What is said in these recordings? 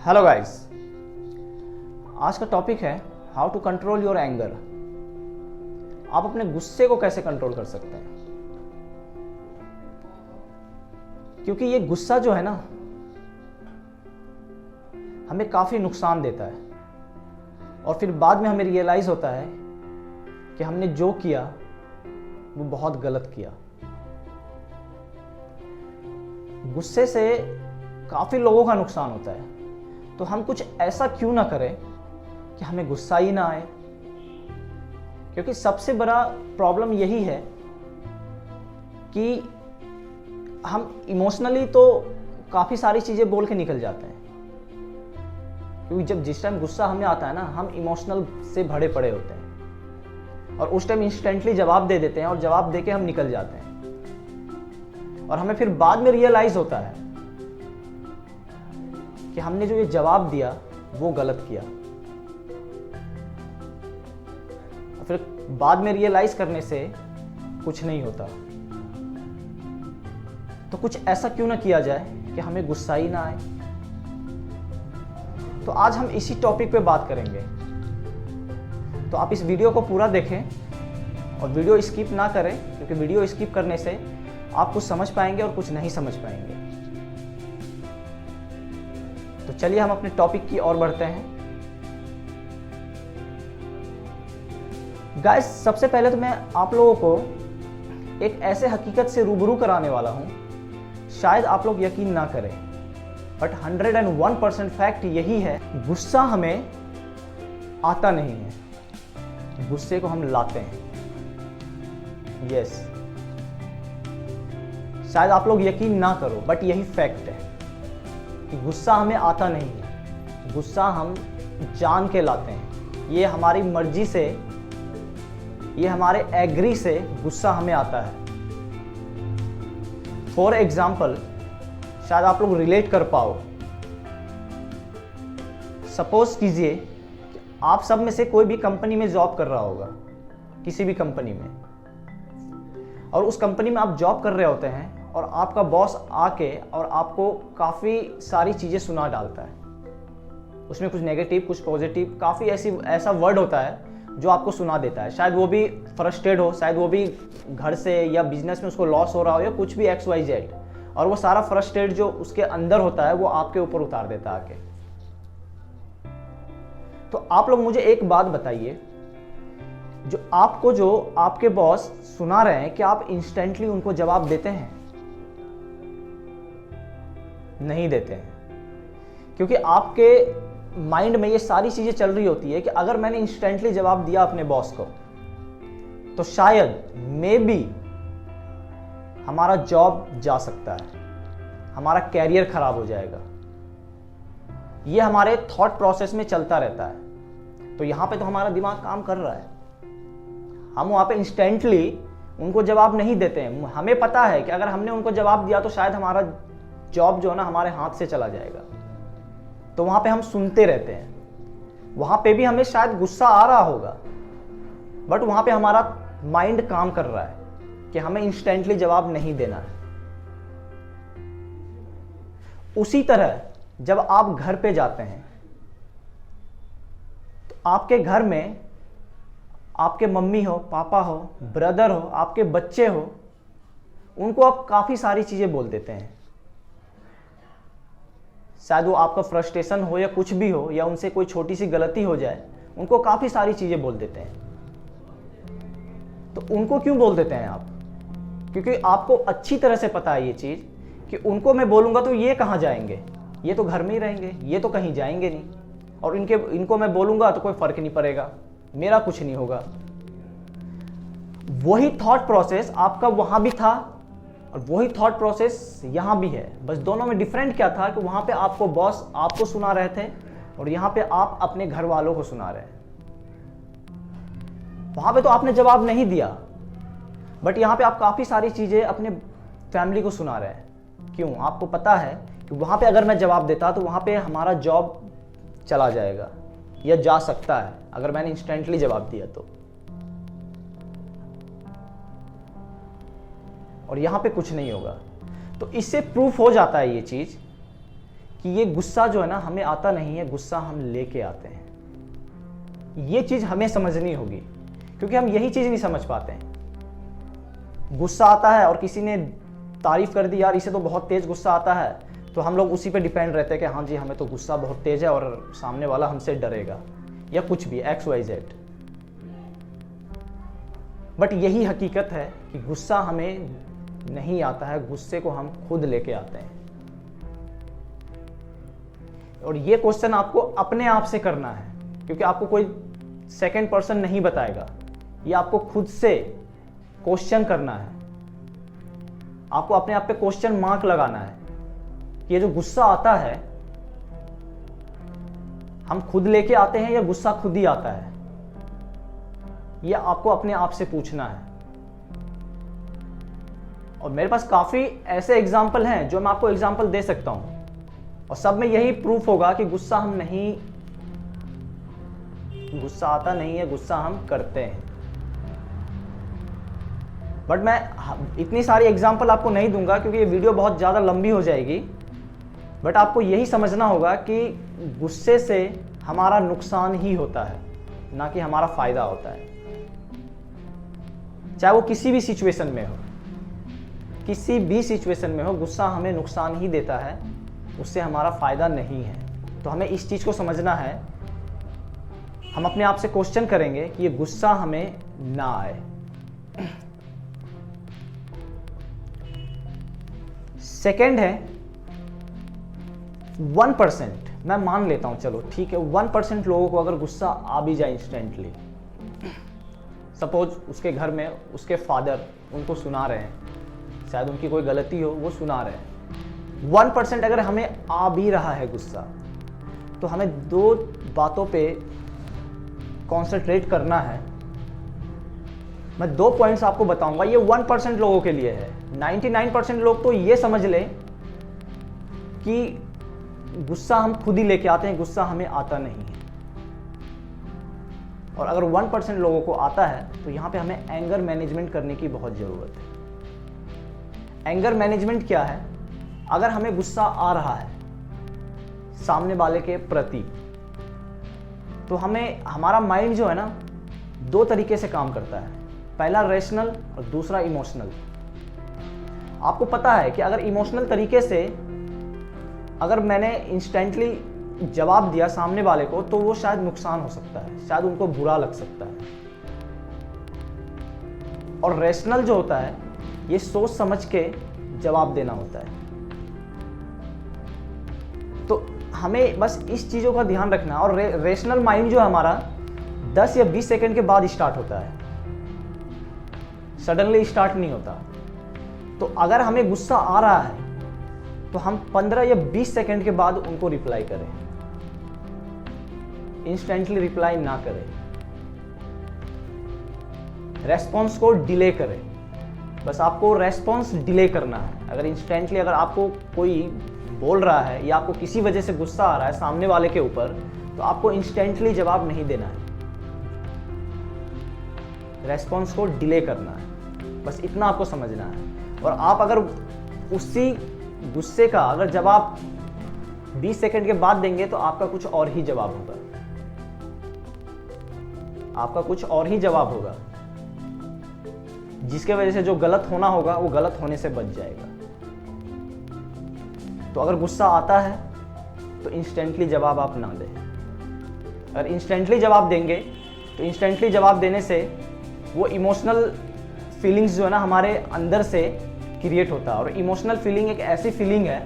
Hello guys, आज का topic है how to control your anger. आप अपने गुस्से को कैसे कंट्रोल कर सकते हैं, क्योंकि ये गुस्सा जो है ना हमें काफी नुकसान देता है और फिर बाद में हमें रियलाइज होता है कि हमने जो किया वो बहुत गलत किया। गुस्से से काफी लोगों का नुकसान होता है, तो हम कुछ ऐसा क्यों ना करें कि हमें गुस्सा ही ना आए। क्योंकि सबसे बड़ा प्रॉब्लम यही है कि हम इमोशनली तो काफी सारी चीजें बोल के निकल जाते हैं, क्योंकि जब जिस टाइम गुस्सा हमें आता है ना, हम इमोशनल से भरे पड़े होते हैं और उस टाइम इंस्टेंटली जवाब दे देते हैं और जवाब देके हम निकल जाते हैं और हमें फिर बाद में रियलाइज होता है कि हमने जो ये जवाब दिया वो गलत किया। फिर बाद में रियलाइज करने से कुछ नहीं होता। तो कुछ ऐसा क्यों ना किया जाए कि हमें गुस्सा ही ना आए। तो आज हम इसी टॉपिक पे बात करेंगे, तो आप इस वीडियो को पूरा देखें और वीडियो स्किप ना करें, क्योंकि वीडियो स्किप करने से आप कुछ समझ पाएंगे और कुछ नहीं समझ पाएंगे। तो चलिए हम अपने टॉपिक की ओर बढ़ते हैं। गाइस, सबसे पहले तो मैं आप लोगों को एक ऐसे हकीकत से रूबरू कराने वाला हूं, शायद आप लोग यकीन ना करें, बट 101% फैक्ट यही है, गुस्सा हमें आता नहीं है, गुस्से को हम लाते हैं। यस, शायद आप लोग यकीन ना करो, बट यही फैक्ट है कि गुस्सा हमें आता नहीं है, गुस्सा हम जान के लाते हैं। ये हमारी मर्जी से, ये हमारे एग्री से गुस्सा हमें आता है। फॉर एग्जाम्पल, शायद आप लोग रिलेट कर पाओ। सपोज कीजिए कि आप सब में से कोई भी कंपनी में जॉब कर रहा होगा, किसी भी कंपनी में, और उस कंपनी में आप जॉब कर रहे होते हैं और आपका बॉस आके और आपको काफ़ी सारी चीज़ें सुना डालता है। उसमें कुछ नेगेटिव, कुछ पॉजिटिव, काफ़ी ऐसा वर्ड होता है जो आपको सुना देता है। शायद वो भी फ्रस्ट्रेट हो, शायद वो भी घर से या बिजनेस में उसको लॉस हो रहा हो या कुछ भी XYZ, और वो सारा फ्रस्ट्रेट जो उसके अंदर होता है वो आपके ऊपर उतार देता है आके। तो आप लोग मुझे एक बात बताइए, जो आपके बॉस सुना रहे हैं, कि आप इंस्टेंटली उनको जवाब देते हैं? नहीं देते हैं, क्योंकि आपके माइंड में ये सारी चीजें चल रही होती है कि अगर मैंने इंस्टेंटली जवाब दिया अपने बॉस को तो शायद मे बी हमारा जॉब जा सकता है, हमारा कैरियर खराब हो जाएगा। ये हमारे थॉट प्रोसेस में चलता रहता है। तो यहां पे तो हमारा दिमाग काम कर रहा है, हम वहां पे इंस्टेंटली उनको जवाब नहीं देते हैं। हमें पता है कि अगर हमने उनको जवाब दिया तो शायद हमारा जॉब जो है ना हमारे हाथ से चला जाएगा। तो वहां पे हम सुनते रहते हैं। वहां पे भी हमें शायद गुस्सा आ रहा होगा, बट वहां पे हमारा माइंड काम कर रहा है कि हमें इंस्टेंटली जवाब नहीं देना है। उसी तरह जब आप घर पे जाते हैं तो आपके घर में आपके मम्मी हो, पापा हो, ब्रदर हो, आपके बच्चे हो, उनको आप काफी सारी चीजें बोल देते हैं। शायद वो आपका फ्रस्ट्रेशन हो या कुछ भी हो, या उनसे कोई छोटी सी गलती हो जाए, उनको काफी सारी चीजें बोल देते हैं। तो उनको क्यों बोल देते हैं आप? क्योंकि आपको अच्छी तरह से पता है ये चीज कि उनको मैं बोलूंगा तो ये कहां जाएंगे, ये तो घर में ही रहेंगे, ये तो कहीं जाएंगे नहीं, और इनको मैं बोलूंगा तो कोई फर्क नहीं पड़ेगा, मेरा कुछ नहीं होगा। वही थॉट प्रोसेस आपका वहां भी था और वही थॉट प्रोसेस यहां भी है, बस दोनों में डिफरेंट क्या था कि वहां पे आपको बॉस आपको सुना रहे थे और यहां पे आप अपने घर वालों को सुना रहे हैं। वहां पे तो आपने जवाब नहीं दिया, बट यहां पे आप काफी सारी चीजें अपने फैमिली को सुना रहे हैं। क्यों? आपको पता है कि वहां पे अगर मैं जवाब देता तो वहां पे हमारा जॉब चला जाएगा या जा सकता है अगर मैंने इंस्टेंटली जवाब दिया तो। और यहां पे कुछ नहीं होगा। तो इससे प्रूफ हो जाता है ये चीज कि ये गुस्सा जो है ना हमें आता नहीं है, गुस्सा हम लेके आते हैं। ये चीज़ हमें समझनी होगी, क्योंकि हम यही चीज़ नहीं समझ पाते हैं। गुस्सा आता है और किसी ने तारीफ कर दी, यार इसे तो बहुत तेज गुस्सा आता है, तो हम लोग उसी पे डिपेंड रहते हैं कि हाँ जी हमें तो गुस्सा बहुत तेज है और सामने वाला हमसे डरेगा या कुछ भी XYZ। बट यही हकीकत है कि गुस्सा हमें नहीं आता है, गुस्से को हम खुद लेके आते हैं। और ये क्वेश्चन आपको अपने आप से करना है, क्योंकि आपको कोई सेकंड पर्सन नहीं बताएगा, ये आपको खुद से क्वेश्चन करना है। आपको अपने आप पे क्वेश्चन मार्क लगाना है कि ये जो गुस्सा आता है हम खुद लेके आते हैं या गुस्सा खुद ही आता है। ये आपको अपने आप से पूछना है। और मेरे पास काफी ऐसे एग्जाम्पल हैं जो मैं आपको एग्जाम्पल दे सकता हूं, और सब में यही प्रूफ होगा कि गुस्सा आता नहीं है, गुस्सा हम करते हैं। बट मैं इतनी सारी एग्जाम्पल आपको नहीं दूंगा क्योंकि ये वीडियो बहुत ज़्यादा लंबी हो जाएगी। बट आपको यही समझना होगा कि गुस्से से हमारा नुकसान ही होता है, ना कि हमारा फायदा होता है। चाहे वो किसी भी सिचुएशन में हो, किसी भी सिचुएशन में हो, गुस्सा हमें नुकसान ही देता है, उससे हमारा फायदा नहीं है। तो हमें इस चीज़ को समझना है। हम अपने आप से क्वेश्चन करेंगे कि ये गुस्सा हमें ना आए। सेकेंड है 1%। मैं मान लेता हूं, चलो ठीक है, 1% लोगों को अगर गुस्सा आ भी जाए इंस्टेंटली, सपोज उसके घर में उसके फादर उनको सुना रहे हैं, शायद उनकी कोई गलती हो, वो सुना रहे हैं। 1% अगर हमें आ भी रहा है गुस्सा, तो हमें 2 बातों पे कॉन्सेंट्रेट करना है। मैं 2 पॉइंट्स आपको बताऊंगा, ये 1% लोगों के लिए है। 99% लोग तो ये समझ लें कि गुस्सा हम खुद ही लेके आते हैं, गुस्सा हमें आता नहीं है। और अगर 1% लोगों को आता है तो यहाँ पे हमें एंगर मैनेजमेंट करने की बहुत ज़रूरत है। एंगर मैनेजमेंट क्या है? अगर हमें गुस्सा आ रहा है सामने वाले के प्रति, तो हमारा माइंड जो है ना 2 तरीके से काम करता है। पहला रैशनल और दूसरा इमोशनल। आपको पता है कि अगर इमोशनल तरीके से अगर मैंने इंस्टेंटली जवाब दिया सामने वाले को, तो वो शायद नुकसान हो सकता है, शायद उनको बुरा लग सकता है। और रैशनल जो होता है, ये सोच समझ के जवाब देना होता है। तो हमें बस इस चीज़ों का ध्यान रखना। और रैशनल माइंड जो है हमारा 10 या 20 सेकंड के बाद स्टार्ट होता है, सडनली स्टार्ट नहीं होता। तो अगर हमें गुस्सा आ रहा है तो हम 15 या 20 सेकंड के बाद उनको रिप्लाई करें, इंस्टेंटली रिप्लाई ना करें, रेस्पॉन्स को डिले करें। बस आपको रेस्पॉन्स डिले करना है। अगर इंस्टेंटली अगर आपको कोई बोल रहा है या आपको किसी वजह से गुस्सा आ रहा है सामने वाले के ऊपर, तो आपको इंस्टेंटली जवाब नहीं देना है, रेस्पॉन्स को डिले करना है। बस इतना आपको समझना है। और आप अगर उसी गुस्से का अगर जवाब 20 सेकंड के बाद देंगे तो आपका कुछ और ही जवाब होगा, आपका कुछ और ही जवाब होगा, जिसके वजह से जो गलत होना होगा वो गलत होने से बच जाएगा। तो अगर गुस्सा आता है तो इंस्टेंटली जवाब आप ना दें। अगर इंस्टेंटली जवाब देंगे तो इंस्टेंटली जवाब देने से वो इमोशनल फीलिंग्स जो है ना हमारे अंदर से क्रिएट होता है। और इमोशनल फीलिंग एक ऐसी फीलिंग है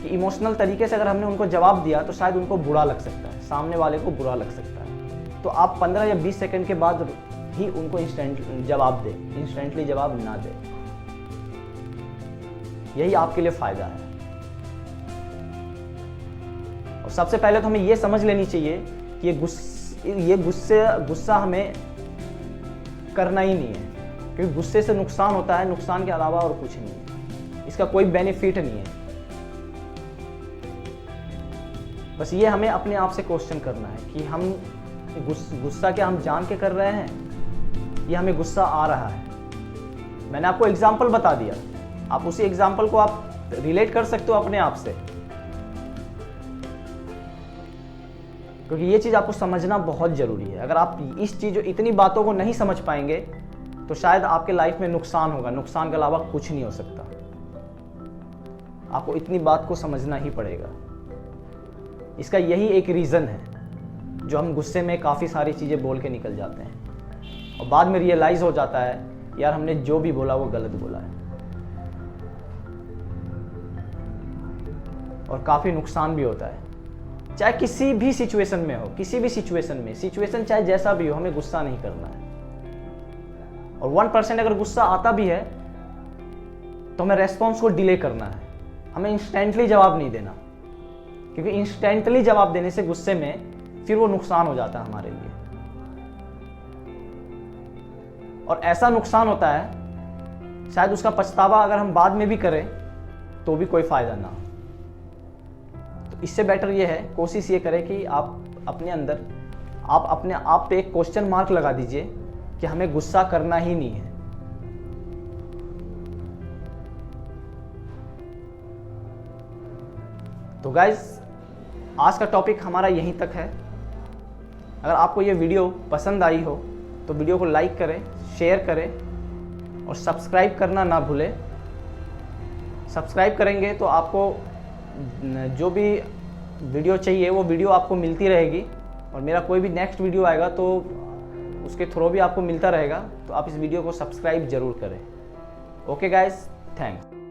कि इमोशनल तरीके से अगर हमने उनको जवाब दिया तो शायद उनको बुरा लग सकता है, सामने वाले को बुरा लग सकता है। तो आप 15 या 20 सेकंड के बाद ही उनको इंस्टेंट जवाब दें, इंस्टेंटली जवाब ना दें। यही आपके लिए फायदा है। और सबसे पहले तो हमें यह समझ लेनी चाहिए कि ये गुस्सा हमें करना ही नहीं है, क्योंकि गुस्से से नुकसान होता है, नुकसान के अलावा और कुछ नहीं है, इसका कोई बेनिफिट नहीं है। बस ये हमें अपने आप से क्वेश्चन करना है कि हम गुस्सा क्या हम जान के कर रहे हैं या हमें गुस्सा आ रहा है। मैंने आपको एग्जाम्पल बता दिया, आप उसी एग्जाम्पल को आप रिलेट कर सकते हो अपने आप से। क्योंकि ये चीज़ आपको समझना बहुत ज़रूरी है। अगर आप इस चीज़ इतनी बातों को नहीं समझ पाएंगे तो शायद आपके लाइफ में नुकसान होगा, नुकसान के अलावा कुछ नहीं हो सकता। आपको इतनी बात को समझना ही पड़ेगा। इसका यही एक रीज़न है जो हम गुस्से में काफ़ी सारी चीज़ें बोल के निकल जाते हैं और बाद में रियलाइज़ हो जाता है यार हमने जो भी बोला वो गलत बोला है, और काफ़ी नुकसान भी होता है। चाहे किसी भी सिचुएशन में हो, किसी भी सिचुएशन में, सिचुएशन चाहे जैसा भी हो, हमें गुस्सा नहीं करना है। और 1% अगर गुस्सा आता भी है तो हमें रेस्पॉन्स को डिले करना है, हमें इंस्टेंटली जवाब नहीं देना, क्योंकि इंस्टेंटली जवाब देने से गुस्से में फिर वो नुकसान हो जाता है हमारे लिए, और ऐसा नुकसान होता है शायद उसका पछतावा अगर हम बाद में भी करें तो भी कोई फायदा ना। तो इससे बेटर ये है, कोशिश ये करें कि आप अपने अंदर आप अपने आप पे एक क्वेश्चन मार्क लगा दीजिए कि हमें गुस्सा करना ही नहीं है। तो गाइज आज का टॉपिक हमारा यहीं तक है। अगर आपको ये वीडियो पसंद आई हो तो वीडियो को लाइक करें, शेयर करें और सब्सक्राइब करना ना भूलें। सब्सक्राइब करेंगे तो आपको जो भी वीडियो चाहिए वो वीडियो आपको मिलती रहेगी, और मेरा कोई भी नेक्स्ट वीडियो आएगा तो उसके थ्रू भी आपको मिलता रहेगा। तो आप इस वीडियो को सब्सक्राइब जरूर करें। Okay guys, thanks.